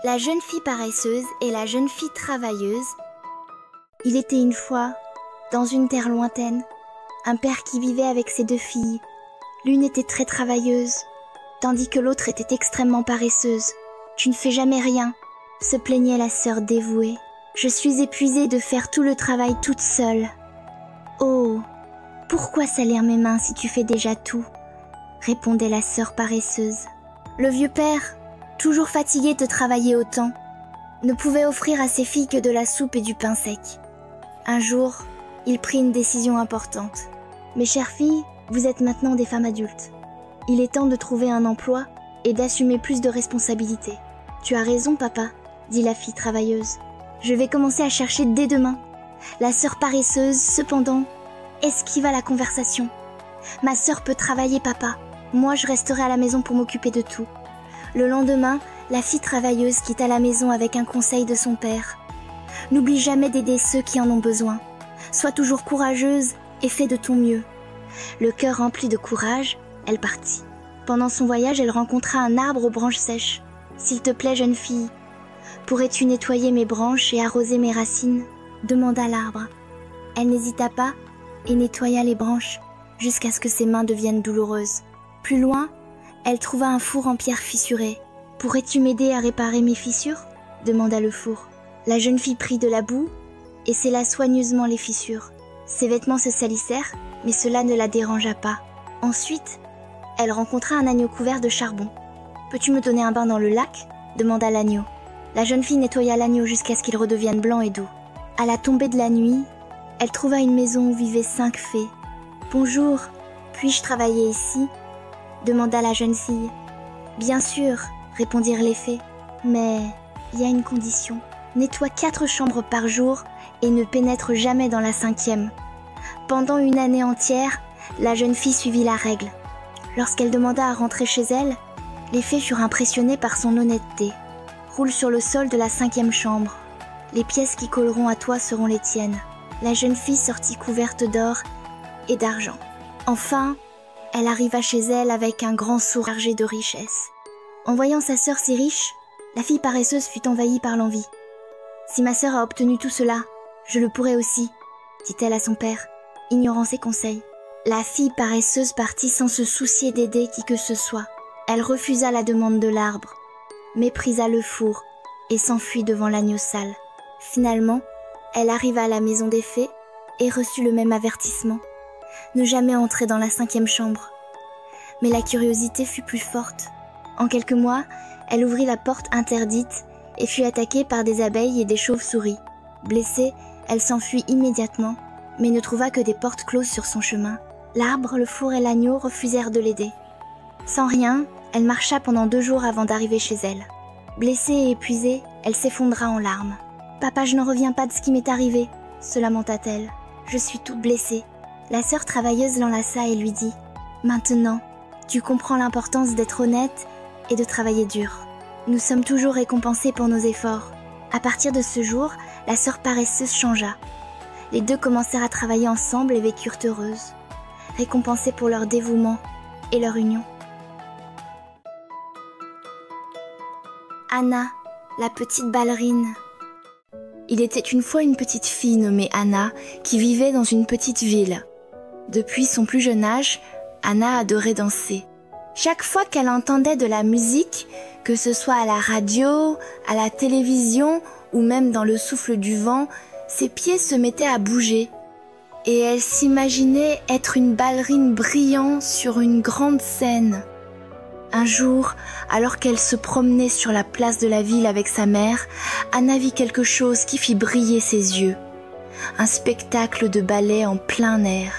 La jeune fille paresseuse et la jeune fille travailleuse. Il était une fois, dans une terre lointaine, un père qui vivait avec ses deux filles. L'une était très travailleuse, tandis que l'autre était extrêmement paresseuse. « Tu ne fais jamais rien », se plaignait la sœur dévouée. « Je suis épuisée de faire tout le travail toute seule. »« Oh, pourquoi salir mes mains si tu fais déjà tout ?» répondait la sœur paresseuse. Le vieux père, toujours fatigué de travailler autant, ne pouvait offrir à ses filles que de la soupe et du pain sec. Un jour, il prit une décision importante. « Mes chères filles, vous êtes maintenant des femmes adultes. Il est temps de trouver un emploi et d'assumer plus de responsabilités. »« Tu as raison, papa, » dit la fille travailleuse. « Je vais commencer à chercher dès demain. » La sœur paresseuse, cependant, esquiva la conversation. « Ma sœur peut travailler, papa. Moi, je resterai à la maison pour m'occuper de tout. » Le lendemain, la fille travailleuse quitta la maison avec un conseil de son père. « N'oublie jamais d'aider ceux qui en ont besoin. Sois toujours courageuse et fais de ton mieux. » Le cœur rempli de courage, elle partit. Pendant son voyage, elle rencontra un arbre aux branches sèches. « S'il te plaît, jeune fille, pourrais-tu nettoyer mes branches et arroser mes racines ?» demanda l'arbre. Elle n'hésita pas et nettoya les branches jusqu'à ce que ses mains deviennent douloureuses. Plus loin, elle trouva un four en pierre fissurée. « Pourrais-tu m'aider à réparer mes fissures ?» demanda le four. La jeune fille prit de la boue et scella soigneusement les fissures. Ses vêtements se salissèrent, mais cela ne la dérangea pas. Ensuite, elle rencontra un agneau couvert de charbon. « Peux-tu me donner un bain dans le lac ?» demanda l'agneau. La jeune fille nettoya l'agneau jusqu'à ce qu'il redevienne blanc et doux. À la tombée de la nuit, elle trouva une maison où vivaient 5 fées. « Bonjour, puis-je travailler ici ?» demanda la jeune fille. « Bien sûr, » répondirent les fées, « mais il y a une condition. Nettoie 4 chambres par jour et ne pénètre jamais dans la 5e. » Pendant une année entière, la jeune fille suivit la règle. Lorsqu'elle demanda à rentrer chez elle, les fées furent impressionnées par son honnêteté. « Roule sur le sol de la 5e chambre. Les pièces qui colleront à toi seront les tiennes. » La jeune fille sortit couverte d'or et d'argent. Enfin, elle arriva chez elle avec un grand sourire chargé de richesses. En voyant sa sœur si riche, la fille paresseuse fut envahie par l'envie. « Si ma sœur a obtenu tout cela, je le pourrai aussi, » dit-elle à son père, ignorant ses conseils. La fille paresseuse partit sans se soucier d'aider qui que ce soit. Elle refusa la demande de l'arbre, méprisa le four et s'enfuit devant l'agneau sale. Finalement, elle arriva à la maison des fées et reçut le même avertissement. Ne jamais entrer dans la 5e chambre. Mais la curiosité fut plus forte. En quelques mois, elle ouvrit la porte interdite et fut attaquée par des abeilles et des chauves-souris. Blessée, elle s'enfuit immédiatement, mais ne trouva que des portes closes sur son chemin. L'arbre, le four et l'agneau refusèrent de l'aider. Sans rien, elle marcha pendant 2 jours avant d'arriver chez elle. Blessée et épuisée, elle s'effondra en larmes. « Papa, je n'en reviens pas de ce qui m'est arrivé » se lamenta-t-elle. « Je suis toute blessée. » La sœur travailleuse l'enlaça et lui dit « Maintenant, tu comprends l'importance d'être honnête et de travailler dur. Nous sommes toujours récompensés pour nos efforts. » À partir de ce jour, la sœur paresseuse changea. Les deux commencèrent à travailler ensemble et vécurent heureuses, récompensées pour leur dévouement et leur union. Anna, la petite ballerine. Il était une fois une petite fille nommée Anna qui vivait dans une petite ville. Depuis son plus jeune âge, Anna adorait danser. Chaque fois qu'elle entendait de la musique, que ce soit à la radio, à la télévision ou même dans le souffle du vent, ses pieds se mettaient à bouger. Et elle s'imaginait être une ballerine brillant sur une grande scène. Un jour, alors qu'elle se promenait sur la place de la ville avec sa mère, Anna vit quelque chose qui fit briller ses yeux. Un spectacle de ballet en plein air.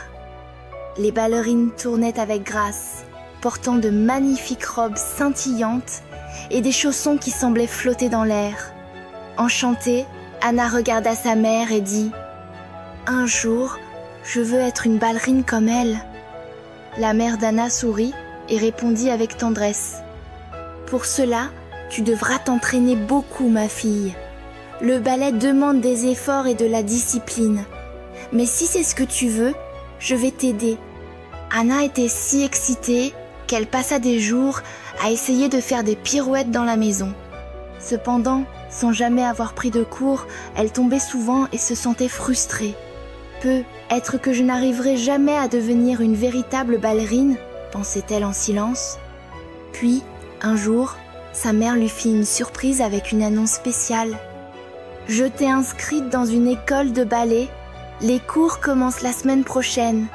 Les ballerines tournaient avec grâce, portant de magnifiques robes scintillantes et des chaussons qui semblaient flotter dans l'air. Enchantée, Anna regarda sa mère et dit « Un jour, je veux être une ballerine comme elle. » La mère d'Anna sourit et répondit avec tendresse « Pour cela, tu devras t'entraîner beaucoup, ma fille. Le ballet demande des efforts et de la discipline. Mais si c'est ce que tu veux, je vais t'aider. » Anna était si excitée qu'elle passa des jours à essayer de faire des pirouettes dans la maison. Cependant, sans jamais avoir pris de cours, elle tombait souvent et se sentait frustrée. Peut-être que je n'arriverai jamais à devenir une véritable ballerine, pensait-elle en silence. Puis, un jour, sa mère lui fit une surprise avec une annonce spéciale. « Je t'ai inscrite dans une école de ballet. Les cours commencent la semaine prochaine. »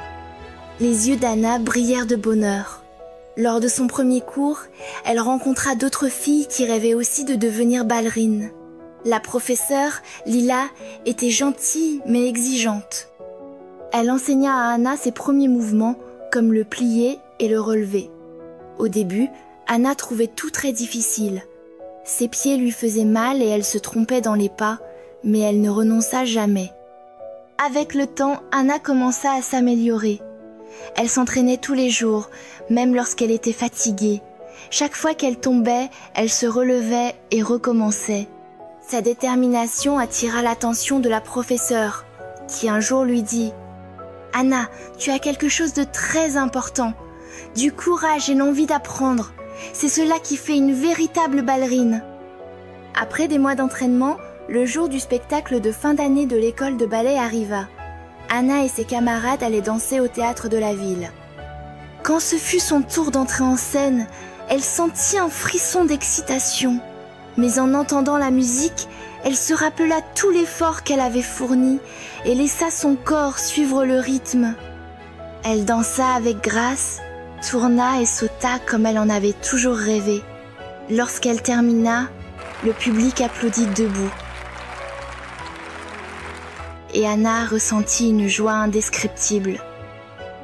Les yeux d'Anna brillèrent de bonheur. Lors de son premier cours, elle rencontra d'autres filles qui rêvaient aussi de devenir ballerines. La professeure, Lila, était gentille mais exigeante. Elle enseigna à Anna ses premiers mouvements, comme le plier et le relever. Au début, Anna trouvait tout très difficile. Ses pieds lui faisaient mal et elle se trompait dans les pas, mais elle ne renonça jamais. Avec le temps, Anna commença à s'améliorer. Elle s'entraînait tous les jours, même lorsqu'elle était fatiguée. Chaque fois qu'elle tombait, elle se relevait et recommençait. Sa détermination attira l'attention de la professeure, qui un jour lui dit « Anna, tu as quelque chose de très important. Du courage et l'envie d'apprendre. C'est cela qui fait une véritable ballerine. » Après des mois d'entraînement, le jour du spectacle de fin d'année de l'école de ballet arriva. Anna et ses camarades allaient danser au théâtre de la ville. Quand ce fut son tour d'entrer en scène, elle sentit un frisson d'excitation. Mais en entendant la musique, elle se rappela tout l'effort qu'elle avait fourni et laissa son corps suivre le rythme. Elle dansa avec grâce, tourna et sauta comme elle en avait toujours rêvé. Lorsqu'elle termina, le public applaudit debout. Et Anna ressentit une joie indescriptible.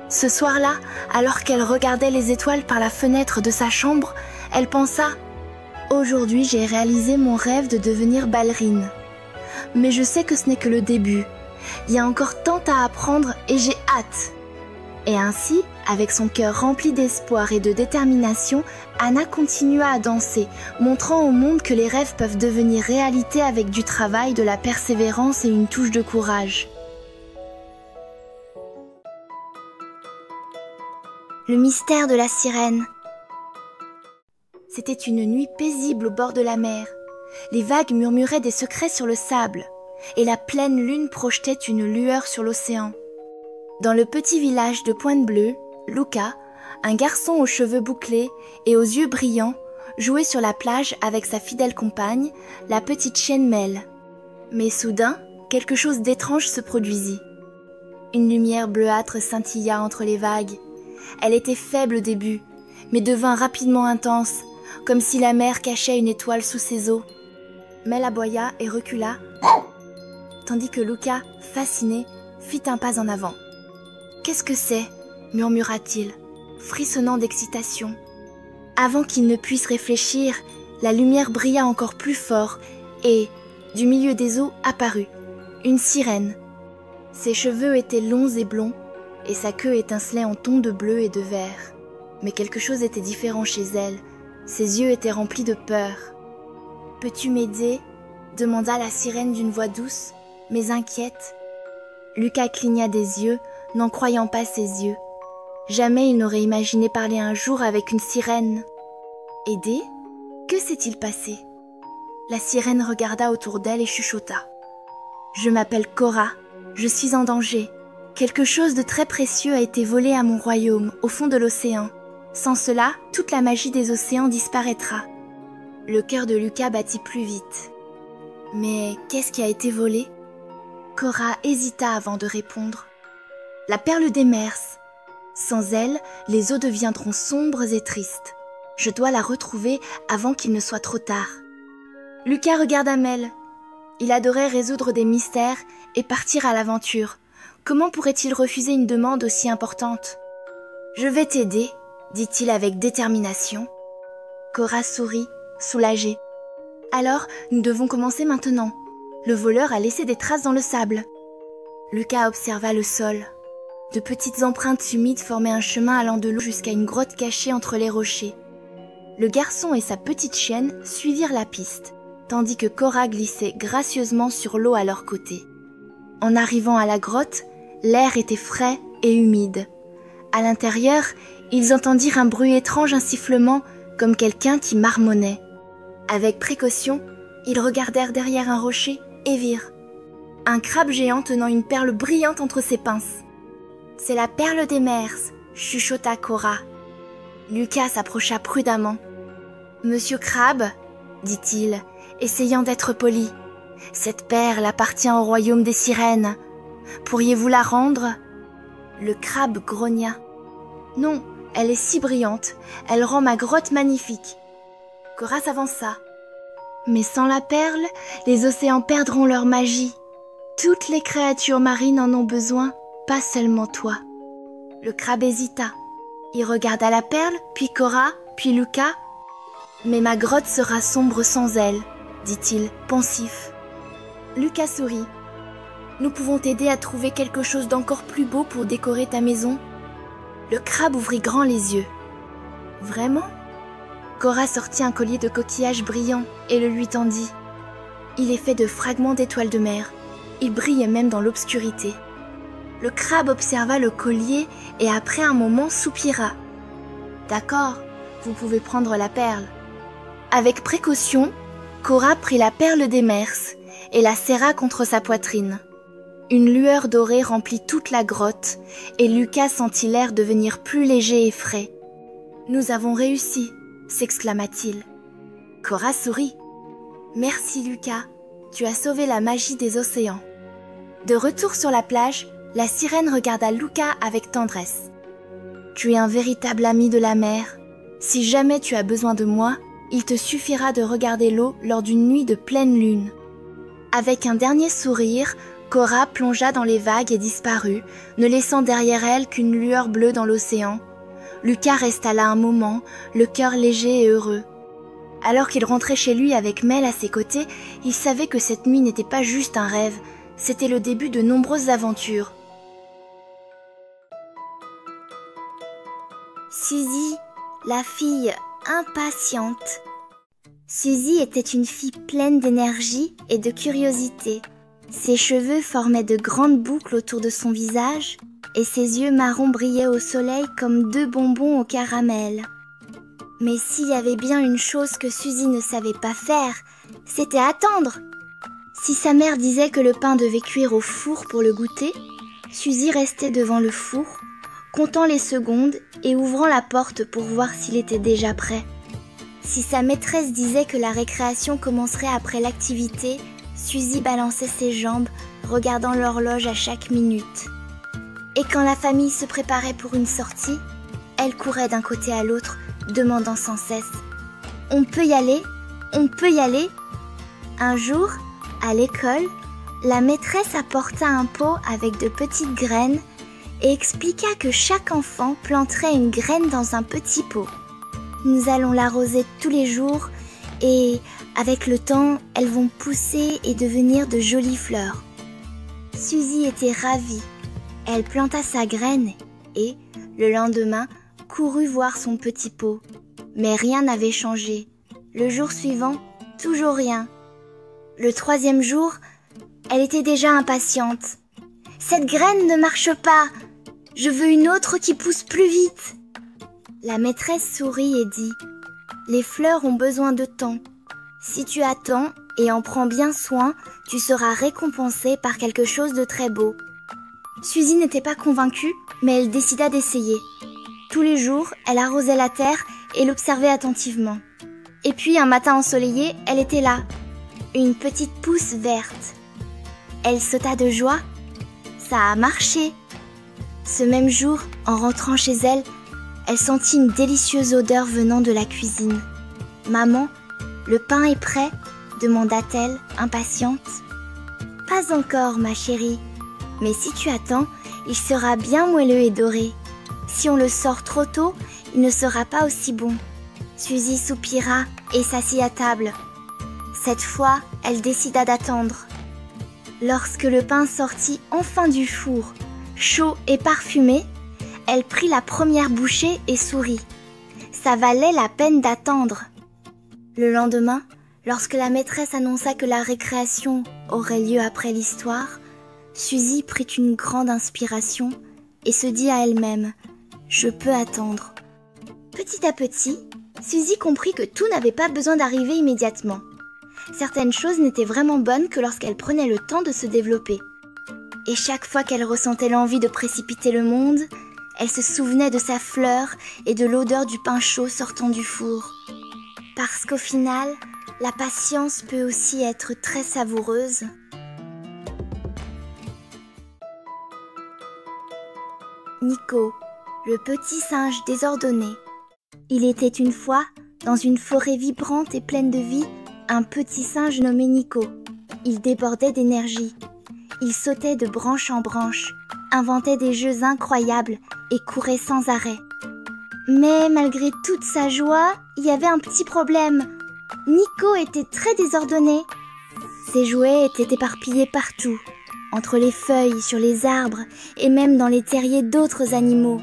Ce soir-là, alors qu'elle regardait les étoiles par la fenêtre de sa chambre, elle pensa « Aujourd'hui, j'ai réalisé mon rêve de devenir ballerine. Mais je sais que ce n'est que le début. Il y a encore tant à apprendre et j'ai hâte. » Et ainsi, avec son cœur rempli d'espoir et de détermination, Anna continua à danser, montrant au monde que les rêves peuvent devenir réalité avec du travail, de la persévérance et une touche de courage. Le mystère de la sirène. C'était une nuit paisible au bord de la mer. Les vagues murmuraient des secrets sur le sable, et la pleine lune projetait une lueur sur l'océan. Dans le petit village de Pointe-Bleue, Luca, un garçon aux cheveux bouclés et aux yeux brillants, jouait sur la plage avec sa fidèle compagne, la petite chienne Mel. Mais soudain, quelque chose d'étrange se produisit. Une lumière bleuâtre scintilla entre les vagues. Elle était faible au début, mais devint rapidement intense, comme si la mer cachait une étoile sous ses eaux. Mel aboya et recula, tandis que Luca, fasciné, fit un pas en avant. « Qu'est-ce que c'est ?» murmura-t-il, frissonnant d'excitation. Avant qu'il ne puisse réfléchir, la lumière brilla encore plus fort et, du milieu des eaux, apparut une sirène. Ses cheveux étaient longs et blonds, et sa queue étincelait en tons de bleu et de vert. Mais quelque chose était différent chez elle. Ses yeux étaient remplis de peur. « Peux-tu m'aider ?» demanda la sirène d'une voix douce, mais inquiète. Luca cligna des yeux, n'en croyant pas ses yeux. Jamais il n'aurait imaginé parler un jour avec une sirène. « Aider ? Que s'est-il passé ?» La sirène regarda autour d'elle et chuchota. « Je m'appelle Cora, je suis en danger. Quelque chose de très précieux a été volé à mon royaume, au fond de l'océan. Sans cela, toute la magie des océans disparaîtra. » Le cœur de Luca battit plus vite. « Mais qu'est-ce qui a été volé ?» Cora hésita avant de répondre. « La perle des mers. Sans elle, les eaux deviendront sombres et tristes. Je dois la retrouver avant qu'il ne soit trop tard. » Luca regarda Mel. Il adorait résoudre des mystères et partir à l'aventure. Comment pourrait-il refuser une demande aussi importante ? « Je vais t'aider, » dit-il avec détermination. Cora sourit, soulagée. « Alors, nous devons commencer maintenant. Le voleur a laissé des traces dans le sable. » Luca observa le sol. De petites empreintes humides formaient un chemin allant de l'eau jusqu'à une grotte cachée entre les rochers. Le garçon et sa petite chienne suivirent la piste, tandis que Cora glissait gracieusement sur l'eau à leur côté. En arrivant à la grotte, l'air était frais et humide. À l'intérieur, ils entendirent un bruit étrange, un sifflement, comme quelqu'un qui marmonnait. Avec précaution, Ils regardèrent derrière un rocher et virent un crabe géant tenant une perle brillante entre ses pinces. « C'est la perle des mers », chuchota Cora. Lucas s'approcha prudemment. « Monsieur Crabe, dit-il, essayant d'être poli, cette perle appartient au royaume des sirènes. Pourriez-vous la rendre ?» Le crabe grogna. « Non, elle est si brillante, elle rend ma grotte magnifique. » Cora s'avança. « Mais sans la perle, les océans perdront leur magie. Toutes les créatures marines en ont besoin, pas seulement toi. » Le crabe hésita. Il regarda la perle, puis Cora, puis Lucas. « Mais ma grotte sera sombre sans elle, » dit-il, pensif. Lucas sourit. « Nous pouvons t'aider à trouver quelque chose d'encore plus beau pour décorer ta maison. » Le crabe ouvrit grand les yeux. « Vraiment ?» Cora sortit un collier de coquillages brillants et le lui tendit. Il est fait de fragments d'étoiles de mer. Il brille même dans l'obscurité. Le crabe observa le collier et après un moment soupira. « D'accord, vous pouvez prendre la perle. » Avec précaution, Cora prit la perle des mers et la serra contre sa poitrine. Une lueur dorée remplit toute la grotte et Lucas sentit l'air devenir plus léger et frais. « Nous avons réussi !» s'exclama-t-il. Cora sourit. « Merci Lucas, tu as sauvé la magie des océans. » De retour sur la plage, la sirène regarda Lucas avec tendresse. « Tu es un véritable ami de la mer. Si jamais tu as besoin de moi, il te suffira de regarder l'eau lors d'une nuit de pleine lune. » Avec un dernier sourire, Cora plongea dans les vagues et disparut, ne laissant derrière elle qu'une lueur bleue dans l'océan. Lucas resta là un moment, le cœur léger et heureux. Alors qu'il rentrait chez lui avec Mel à ses côtés, il savait que cette nuit n'était pas juste un rêve, c'était le début de nombreuses aventures. Suzy, la fille impatiente. Suzy était une fille pleine d'énergie et de curiosité. Ses cheveux formaient de grandes boucles autour de son visage et ses yeux marrons brillaient au soleil comme deux bonbons au caramel. Mais s'il y avait bien une chose que Suzy ne savait pas faire, c'était attendre. Si sa mère disait que le pain devait cuire au four pour le goûter, Suzy restait devant le four, comptant les secondes et ouvrant la porte pour voir s'il était déjà prêt. Si sa maîtresse disait que la récréation commencerait après l'activité, Suzy balançait ses jambes, regardant l'horloge à chaque minute. Et quand la famille se préparait pour une sortie, elle courait d'un côté à l'autre, demandant sans cesse « On peut y aller ? On peut y aller ?» Un jour, à l'école, la maîtresse apporta un pot avec de petites graines et expliqua que chaque enfant planterait une graine dans un petit pot. Nous allons l'arroser tous les jours et, avec le temps, elles vont pousser et devenir de jolies fleurs. Suzy était ravie. Elle planta sa graine et, le lendemain, courut voir son petit pot. Mais rien n'avait changé. Le jour suivant, toujours rien. Le troisième jour, elle était déjà impatiente. « Cette graine ne marche pas. Je veux une autre qui pousse plus vite. » La maîtresse sourit et dit « Les fleurs ont besoin de temps. Si tu attends et en prends bien soin, tu seras récompensée par quelque chose de très beau. » Suzy n'était pas convaincue, mais elle décida d'essayer. Tous les jours, elle arrosait la terre et l'observait attentivement. Et puis, un matin ensoleillé, elle était là, une petite pousse verte. Elle sauta de joie. Ça a marché. Ce même jour, en rentrant chez elle, elle sentit une délicieuse odeur venant de la cuisine. « Maman, le pain est prêt ?» demanda-t-elle, impatiente. « Pas encore, ma chérie. Mais si tu attends, il sera bien moelleux et doré. Si on le sort trop tôt, il ne sera pas aussi bon. » Suzy soupira et s'assit à table. Cette fois, elle décida d'attendre. Lorsque le pain sortit enfin du four, chaud et parfumé, elle prit la première bouchée et sourit. Ça valait la peine d'attendre. Le lendemain, lorsque la maîtresse annonça que la récréation aurait lieu après l'histoire, Suzy prit une grande inspiration et se dit à elle-même « Je peux attendre ». Petit à petit, Suzy comprit que tout n'avait pas besoin d'arriver immédiatement. certaines choses n'étaient vraiment bonnes que lorsqu'elles prenaient le temps de se développer. Et chaque fois qu'elle ressentait l'envie de précipiter le monde, elle se souvenait de sa fleur et de l'odeur du pain chaud sortant du four. Parce qu'au final, la patience peut aussi être très savoureuse. Nico, le petit singe désordonné. Il était une fois, dans une forêt vibrante et pleine de vie, un petit singe nommé Nico. Il débordait d'énergie. Il sautait de branche en branche, inventait des jeux incroyables et courait sans arrêt. Mais malgré toute sa joie, il y avait un petit problème. Nico était très désordonné. Ses jouets étaient éparpillés partout, entre les feuilles, sur les arbres et même dans les terriers d'autres animaux.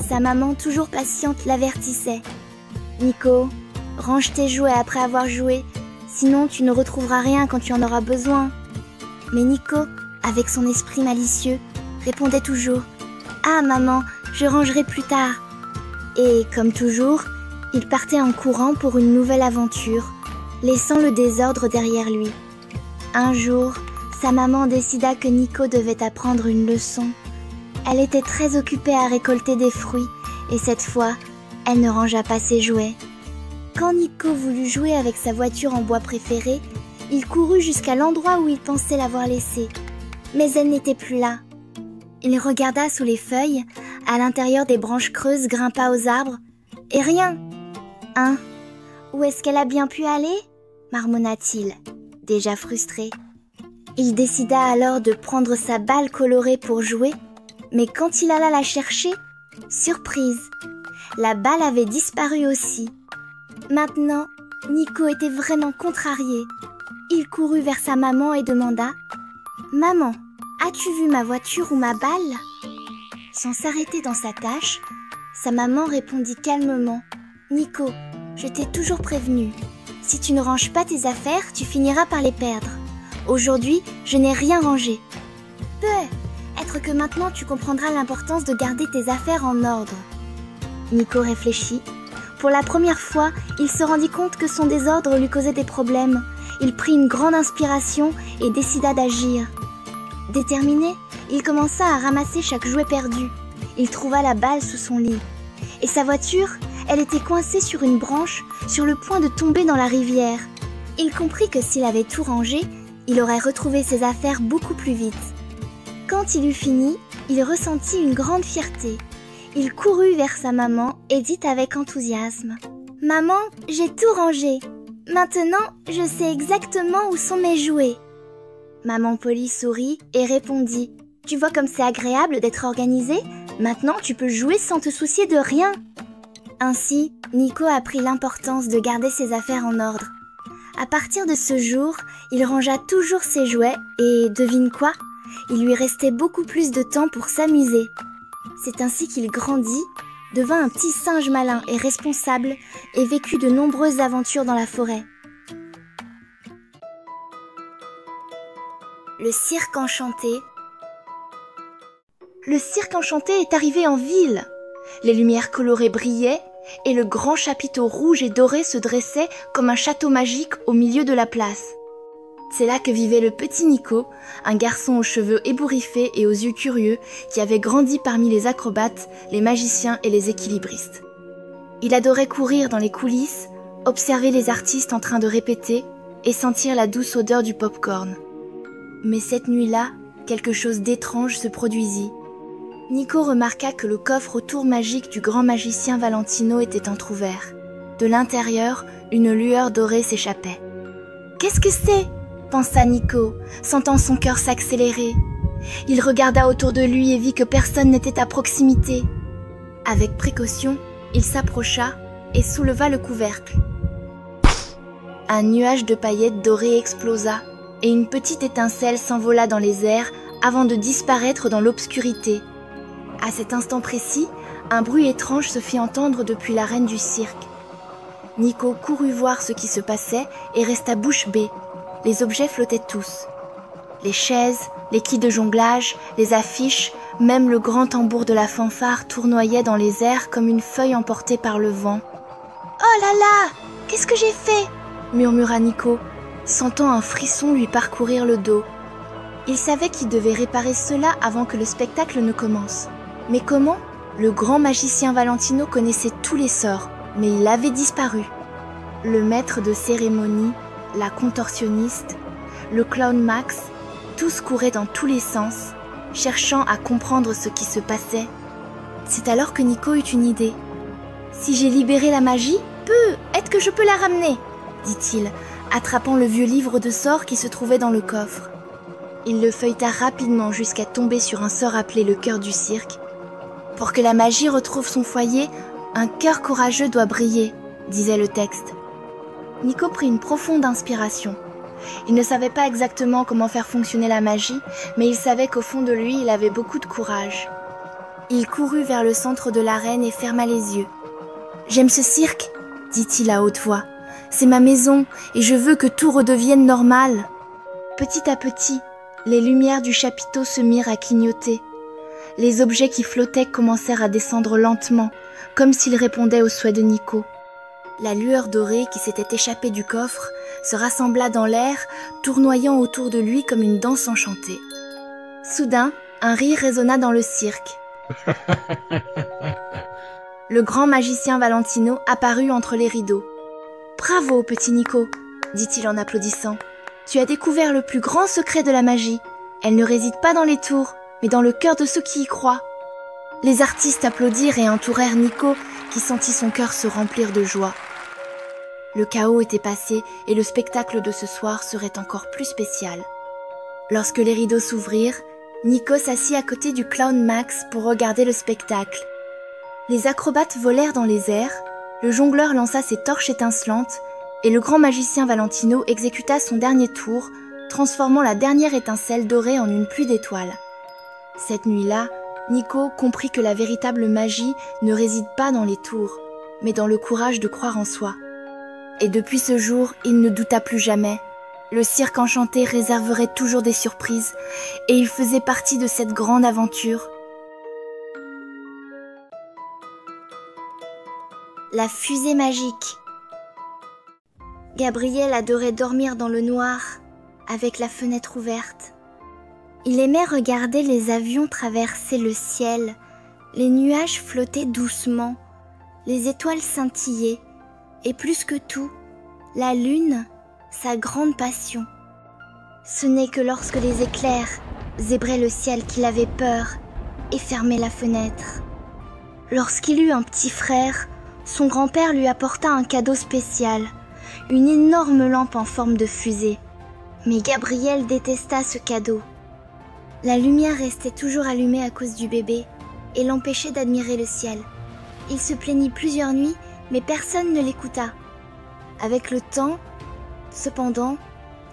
Sa maman, toujours patiente, l'avertissait. « Nico, range tes jouets après avoir joué, sinon tu ne retrouveras rien quand tu en auras besoin. » Mais Nico, avec son esprit malicieux, répondait toujours « Ah maman, je rangerai plus tard. » Et comme toujours, il partait en courant pour une nouvelle aventure, laissant le désordre derrière lui. Un jour, sa maman décida que Nico devait apprendre une leçon. Elle était très occupée à récolter des fruits et cette fois, elle ne rangea pas ses jouets. Quand Nico voulut jouer avec sa voiture en bois préférée, il courut jusqu'à l'endroit où il pensait l'avoir laissée. Mais elle n'était plus là. Il regarda sous les feuilles, à l'intérieur des branches creuses, grimpa aux arbres, et rien. « Hein? Où est-ce qu'elle a bien pu aller ?» marmonna-t-il, déjà frustré. Il décida alors de prendre sa balle colorée pour jouer, mais quand il alla la chercher, surprise, la balle avait disparu aussi. Maintenant, Nico était vraiment contrarié. Il courut vers sa maman et demanda « Maman, as-tu vu ma voiture ou ma balle ?» Sans s'arrêter dans sa tâche, sa maman répondit calmement « Nico, je t'ai toujours prévenu. Si tu ne ranges pas tes affaires, tu finiras par les perdre. Aujourd'hui, je n'ai rien rangé. Peut-être que maintenant tu comprendras l'importance de garder tes affaires en ordre. » Nico réfléchit. Pour la première fois, il se rendit compte que son désordre lui causait des problèmes. Il prit une grande inspiration et décida d'agir. Déterminé, il commença à ramasser chaque jouet perdu. Il trouva la balle sous son lit. Et sa voiture, elle était coincée sur une branche, sur le point de tomber dans la rivière. Il comprit que s'il avait tout rangé, il aurait retrouvé ses affaires beaucoup plus vite. Quand il eut fini, il ressentit une grande fierté. Il courut vers sa maman et dit avec enthousiasme « Maman, j'ai tout rangé. Maintenant, je sais exactement où sont mes jouets. » Maman Polly sourit et répondit « Tu vois comme c'est agréable d'être organisé? Maintenant, tu peux jouer sans te soucier de rien. » Ainsi, Nico apprit l'importance de garder ses affaires en ordre. À partir de ce jour, il rangea toujours ses jouets et, devine quoi, il lui restait beaucoup plus de temps pour s'amuser. C'est ainsi qu'il grandit, devint un petit singe malin et responsable et vécut de nombreuses aventures dans la forêt. Le cirque enchanté. Le cirque enchanté est arrivé en ville. Les lumières colorées brillaient et le grand chapiteau rouge et doré se dressait comme un château magique au milieu de la place. C'est là que vivait le petit Nico, un garçon aux cheveux ébouriffés et aux yeux curieux qui avait grandi parmi les acrobates, les magiciens et les équilibristes. Il adorait courir dans les coulisses, observer les artistes en train de répéter et sentir la douce odeur du pop-corn. Mais cette nuit-là, quelque chose d'étrange se produisit. Nico remarqua que le coffre aux tours magiques du grand magicien Valentino était entrouvert. De l'intérieur, une lueur dorée s'échappait. « Qu'est-ce que c'est ?» pensa Nico, sentant son cœur s'accélérer. Il regarda autour de lui et vit que personne n'était à proximité. Avec précaution, il s'approcha et souleva le couvercle. Un nuage de paillettes dorées explosa et une petite étincelle s'envola dans les airs avant de disparaître dans l'obscurité. À cet instant précis, un bruit étrange se fit entendre depuis l'arène du cirque. Nico courut voir ce qui se passait et resta bouche bée. Les objets flottaient tous. Les chaises, les quilles de jonglage, les affiches, même le grand tambour de la fanfare tournoyait dans les airs comme une feuille emportée par le vent. « Oh là là! Qu'est-ce que j'ai fait ?» murmura Nico. sentant un frisson lui parcourir le dos. Il savait qu'il devait réparer cela avant que le spectacle ne commence. Mais comment? Le grand magicien Valentino connaissait tous les sorts, mais il avait disparu. Le maître de cérémonie, la contorsionniste, le clown Max, tous couraient dans tous les sens, cherchant à comprendre ce qui se passait. C'est alors que Nico eut une idée. « Si j'ai libéré la magie, peut-être que je peux la ramener ?» dit-il, attrapant le vieux livre de sorts qui se trouvait dans le coffre. Il le feuilleta rapidement jusqu'à tomber sur un sort appelé le cœur du cirque. « Pour que la magie retrouve son foyer, un cœur courageux doit briller », disait le texte. Nico prit une profonde inspiration. Il ne savait pas exactement comment faire fonctionner la magie, mais il savait qu'au fond de lui, il avait beaucoup de courage. Il courut vers le centre de l'arène et ferma les yeux. « J'aime ce cirque, » dit-il à haute voix. « C'est ma maison et je veux que tout redevienne normal. » Petit à petit, les lumières du chapiteau se mirent à clignoter. Les objets qui flottaient commencèrent à descendre lentement, comme s'ils répondaient aux souhaits de Nico. La lueur dorée qui s'était échappée du coffre se rassembla dans l'air, tournoyant autour de lui comme une danse enchantée. Soudain, un rire résonna dans le cirque. Le grand magicien Valentino apparut entre les rideaux. « Bravo, petit Nico !» dit-il en applaudissant. « Tu as découvert le plus grand secret de la magie. Elle ne réside pas dans les tours, mais dans le cœur de ceux qui y croient. » Les artistes applaudirent et entourèrent Nico, qui sentit son cœur se remplir de joie. Le chaos était passé et le spectacle de ce soir serait encore plus spécial. Lorsque les rideaux s'ouvrirent, Nico s'assit à côté du clown Max pour regarder le spectacle. Les acrobates volèrent dans les airs, le jongleur lança ses torches étincelantes et le grand magicien Valentino exécuta son dernier tour, transformant la dernière étincelle dorée en une pluie d'étoiles. Cette nuit-là, Nico comprit que la véritable magie ne réside pas dans les tours, mais dans le courage de croire en soi. Et depuis ce jour, il ne douta plus jamais. Le cirque enchanté réserverait toujours des surprises, et il faisait partie de cette grande aventure. La fusée magique. Gabriel adorait dormir dans le noir, avec la fenêtre ouverte. Il aimait regarder les avions traverser le ciel, les nuages flotter doucement, les étoiles scintiller, et plus que tout, la lune, sa grande passion. Ce n'est que lorsque les éclairs zébraient le ciel qu'il avait peur et fermait la fenêtre. Lorsqu'il eut un petit frère, son grand-père lui apporta un cadeau spécial, une énorme lampe en forme de fusée. Mais Gabriel détesta ce cadeau. La lumière restait toujours allumée à cause du bébé et l'empêchait d'admirer le ciel. Il se plaignit plusieurs nuits, mais personne ne l'écouta. Avec le temps, cependant,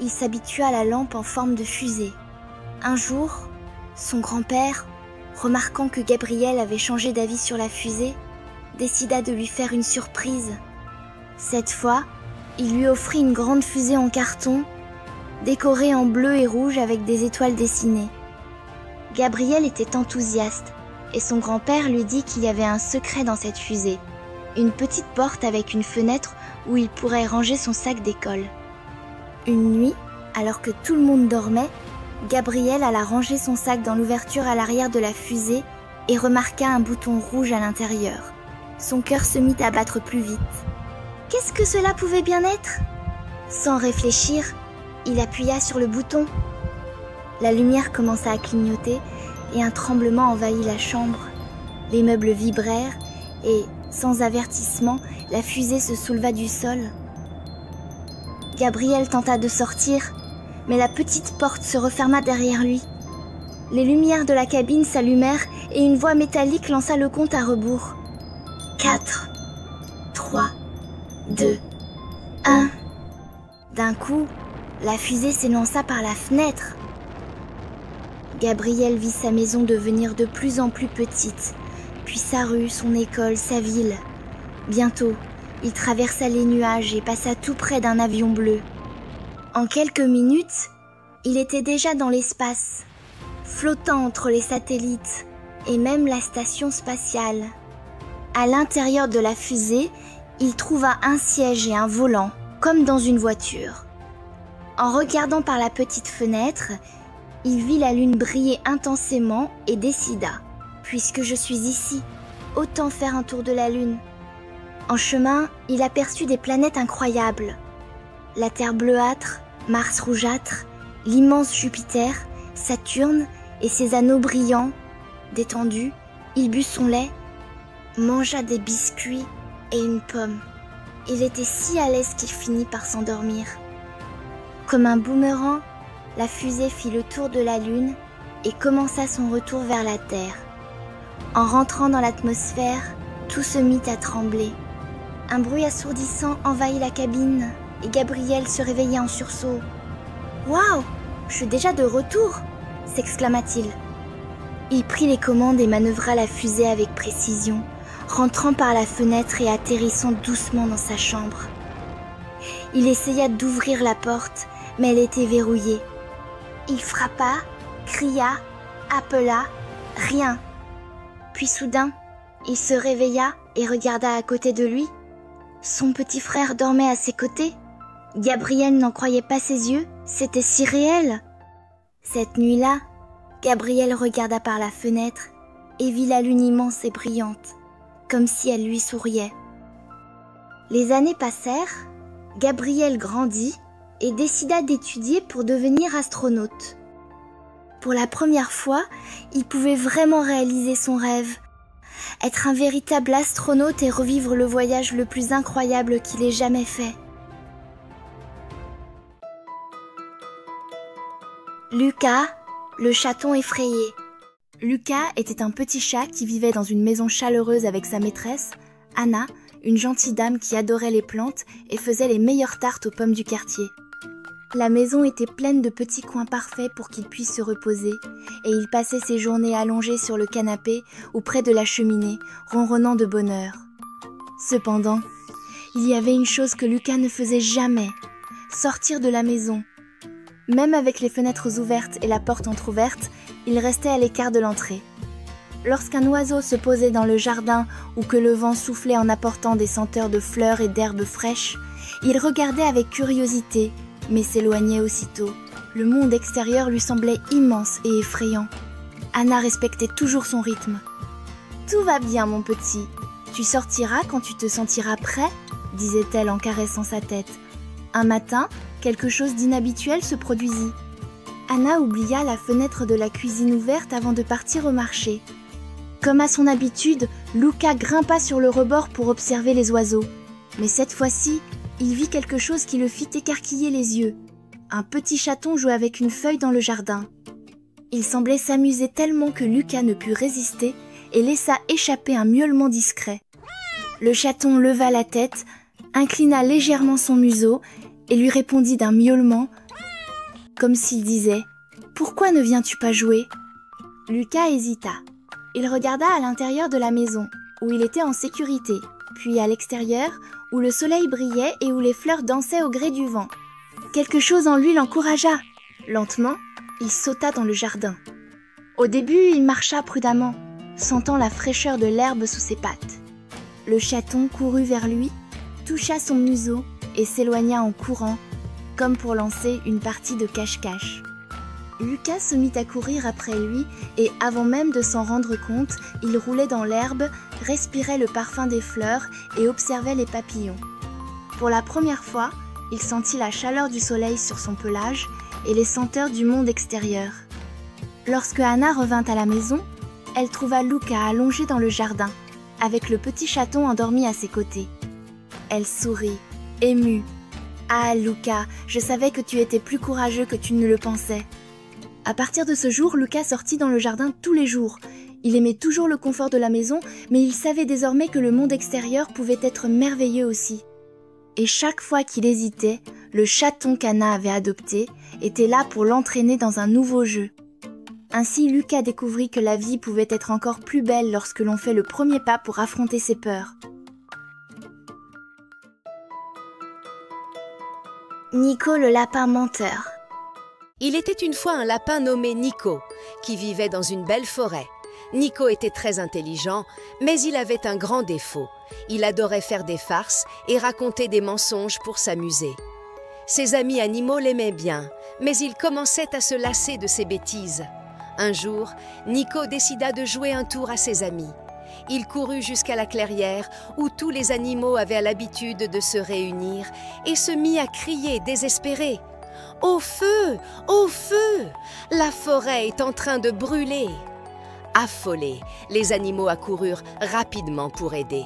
il s'habitua à la lampe en forme de fusée. Un jour, son grand-père, remarquant que Gabriel avait changé d'avis sur la fusée, décida de lui faire une surprise. Cette fois, il lui offrit une grande fusée en carton, décorée en bleu et rouge avec des étoiles dessinées. Gabriel était enthousiaste et son grand-père lui dit qu'il y avait un secret dans cette fusée, une petite porte avec une fenêtre où il pourrait ranger son sac d'école. Une nuit, alors que tout le monde dormait, Gabriel alla ranger son sac dans l'ouverture à l'arrière de la fusée et remarqua un bouton rouge à l'intérieur. Son cœur se mit à battre plus vite. Qu'est-ce que cela pouvait bien être? Sans réfléchir, il appuya sur le bouton. La lumière commença à clignoter et un tremblement envahit la chambre. Les meubles vibrèrent et, sans avertissement, la fusée se souleva du sol. Gabriel tenta de sortir, mais la petite porte se referma derrière lui. Les lumières de la cabine s'allumèrent et une voix métallique lança le compte à rebours. 4, 3, 2, 1. D'un coup, la fusée s'élança par la fenêtre. Gabriel vit sa maison devenir de plus en plus petite, puis sa rue, son école, sa ville. Bientôt, il traversa les nuages et passa tout près d'un avion bleu. En quelques minutes, il était déjà dans l'espace, flottant entre les satellites et même la station spatiale. À l'intérieur de la fusée, il trouva un siège et un volant, comme dans une voiture. En regardant par la petite fenêtre, il vit la lune briller intensément et décida, puisque je suis ici, autant faire un tour de la lune. En chemin, il aperçut des planètes incroyables. La Terre bleuâtre, Mars rougeâtre, l'immense Jupiter, Saturne et ses anneaux brillants. Détendu, il but son lait, mangea des biscuits et une pomme. Il était si à l'aise qu'il finit par s'endormir. Comme un boomerang, la fusée fit le tour de la Lune et commença son retour vers la Terre. En rentrant dans l'atmosphère, tout se mit à trembler. Un bruit assourdissant envahit la cabine et Gabriel se réveilla en sursaut. « Waouh, je suis déjà de retour !» s'exclama-t-il. Il prit les commandes et manœuvra la fusée avec précision, rentrant par la fenêtre et atterrissant doucement dans sa chambre. Il essaya d'ouvrir la porte, mais elle était verrouillée. Il frappa, cria, appela, rien. Puis soudain, il se réveilla et regarda à côté de lui. Son petit frère dormait à ses côtés. Gabriel n'en croyait pas ses yeux, c'était si réel. Cette nuit-là, Gabriel regarda par la fenêtre et vit la lune immense et brillante, comme si elle lui souriait. Les années passèrent, Gabriel grandit et décida d'étudier pour devenir astronaute. Pour la première fois, il pouvait vraiment réaliser son rêve, être un véritable astronaute et revivre le voyage le plus incroyable qu'il ait jamais fait. Lucas, le chaton effrayé. Lucas était un petit chat qui vivait dans une maison chaleureuse avec sa maîtresse, Anna, une gentille dame qui adorait les plantes et faisait les meilleures tartes aux pommes du quartier. La maison était pleine de petits coins parfaits pour qu'il puisse se reposer, et il passait ses journées allongé sur le canapé ou près de la cheminée, ronronnant de bonheur. Cependant, il y avait une chose que Lucas ne faisait jamais, sortir de la maison. Même avec les fenêtres ouvertes et la porte entr'ouverte, il restait à l'écart de l'entrée. Lorsqu'un oiseau se posait dans le jardin ou que le vent soufflait en apportant des senteurs de fleurs et d'herbes fraîches, il regardait avec curiosité, mais s'éloignait aussitôt. Le monde extérieur lui semblait immense et effrayant. Anna respectait toujours son rythme. « Tout va bien, mon petit. Tu sortiras quand tu te sentiras prêt ?» disait-elle en caressant sa tête. Un matin, quelque chose d'inhabituel se produisit. Anna oublia la fenêtre de la cuisine ouverte avant de partir au marché. Comme à son habitude, Lucas grimpa sur le rebord pour observer les oiseaux. Mais cette fois-ci, il vit quelque chose qui le fit écarquiller les yeux. Un petit chaton jouait avec une feuille dans le jardin. Il semblait s'amuser tellement que Lucas ne put résister et laissa échapper un miaulement discret. Le chaton leva la tête, inclina légèrement son museau et lui répondit d'un miaulement, comme s'il disait « Pourquoi ne viens-tu pas jouer ?» Lucas hésita. Il regarda à l'intérieur de la maison, où il était en sécurité, puis à l'extérieur, où le soleil brillait et où les fleurs dansaient au gré du vent. Quelque chose en lui l'encouragea. Lentement, il sauta dans le jardin. Au début, il marcha prudemment, sentant la fraîcheur de l'herbe sous ses pattes. Le chaton courut vers lui, toucha son museau et s'éloigna en courant, comme pour lancer une partie de cache-cache. Lucas se mit à courir après lui et avant même de s'en rendre compte, il roulait dans l'herbe, respirait le parfum des fleurs et observait les papillons. Pour la première fois, il sentit la chaleur du soleil sur son pelage et les senteurs du monde extérieur. Lorsque Anna revint à la maison, elle trouva Lucas allongé dans le jardin, avec le petit chaton endormi à ses côtés. Elle sourit, émue. « Ah, Lucas, je savais que tu étais plus courageux que tu ne le pensais. » À partir de ce jour, Lucas sortit dans le jardin tous les jours. Il aimait toujours le confort de la maison, mais il savait désormais que le monde extérieur pouvait être merveilleux aussi. Et chaque fois qu'il hésitait, le chaton qu'Anna avait adopté était là pour l'entraîner dans un nouveau jeu. Ainsi, Lucas découvrit que la vie pouvait être encore plus belle lorsque l'on fait le premier pas pour affronter ses peurs. Nico le lapin menteur. Il était une fois un lapin nommé Nico, qui vivait dans une belle forêt. Nico était très intelligent, mais il avait un grand défaut. Il adorait faire des farces et raconter des mensonges pour s'amuser. Ses amis animaux l'aimaient bien, mais il commençait à se lasser de ses bêtises. Un jour, Nico décida de jouer un tour à ses amis. Il courut jusqu'à la clairière où tous les animaux avaient l'habitude de se réunir et se mit à crier désespéré. « Au feu! Au feu! La forêt est en train de brûler !» Affolés, les animaux accoururent rapidement pour aider.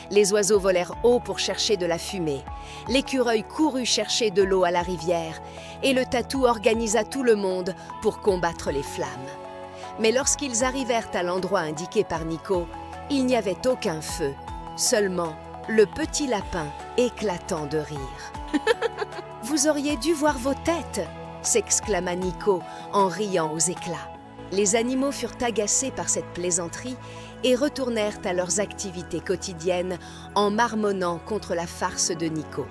Les oiseaux volèrent haut pour chercher de la fumée. L'écureuil courut chercher de l'eau à la rivière et le tatou organisa tout le monde pour combattre les flammes. Mais lorsqu'ils arrivèrent à l'endroit indiqué par Nico, il n'y avait aucun feu, seulement le petit lapin éclatant de rire. « Vous auriez dû voir vos têtes !» s'exclama Nico en riant aux éclats. Les animaux furent agacés par cette plaisanterie et retournèrent à leurs activités quotidiennes en marmonnant contre la farce de Nico.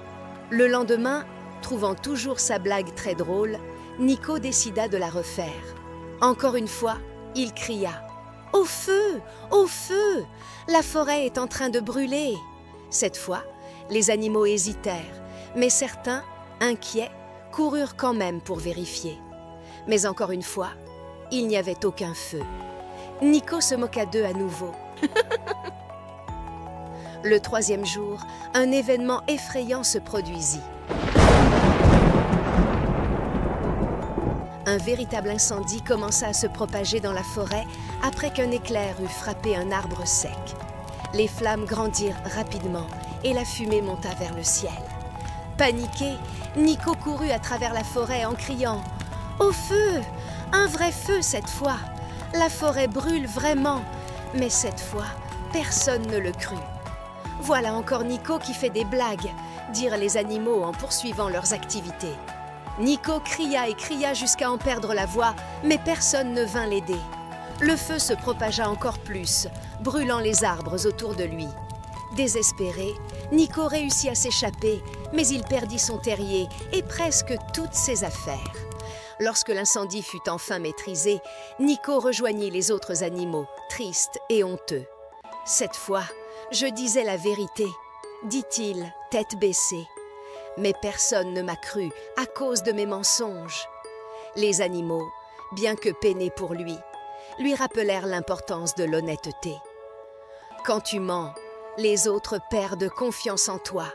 Le lendemain, trouvant toujours sa blague très drôle, Nico décida de la refaire. Encore une fois, il cria « Au feu! Au feu! La forêt est en train de brûler !» Cette fois, les animaux hésitèrent, mais certains, inquiets, coururent quand même pour vérifier. Mais encore une fois, il n'y avait aucun feu. Nico se moqua d'eux à nouveau. Le troisième jour, un événement effrayant se produisit. Un véritable incendie commença à se propager dans la forêt après qu'un éclair eut frappé un arbre sec. Les flammes grandirent rapidement et la fumée monta vers le ciel. Paniqué, Nico courut à travers la forêt en criant « Au feu! Un vrai feu cette fois! La forêt brûle vraiment, mais cette fois, personne ne le crut. » « Voilà encore Nico qui fait des blagues !» dirent les animaux en poursuivant leurs activités. Nico cria et cria jusqu'à en perdre la voix, mais personne ne vint l'aider. Le feu se propagea encore plus, brûlant les arbres autour de lui. Désespéré, Nico réussit à s'échapper, mais il perdit son terrier et presque toutes ses affaires. Lorsque l'incendie fut enfin maîtrisé, Nico rejoignit les autres animaux, tristes et honteux. « Cette fois, je disais la vérité, » dit-il, tête baissée. Mais personne ne m'a cru à cause de mes mensonges. Les animaux, bien que peinés pour lui rappelèrent l'importance de l'honnêteté. Quand tu mens, les autres perdent confiance en toi.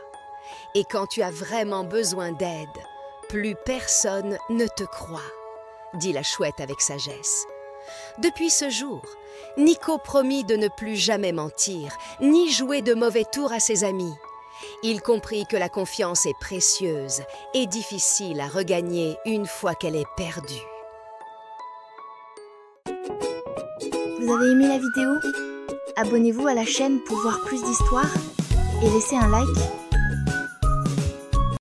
Et quand tu as vraiment besoin d'aide, plus personne ne te croit, dit la chouette avec sagesse. Depuis ce jour, Nico promit de ne plus jamais mentir, ni jouer de mauvais tours à ses amis. Il comprit que la confiance est précieuse et difficile à regagner une fois qu'elle est perdue. Vous avez aimé la vidéo? Abonnez-vous à la chaîne pour voir plus d'histoires et laissez un like.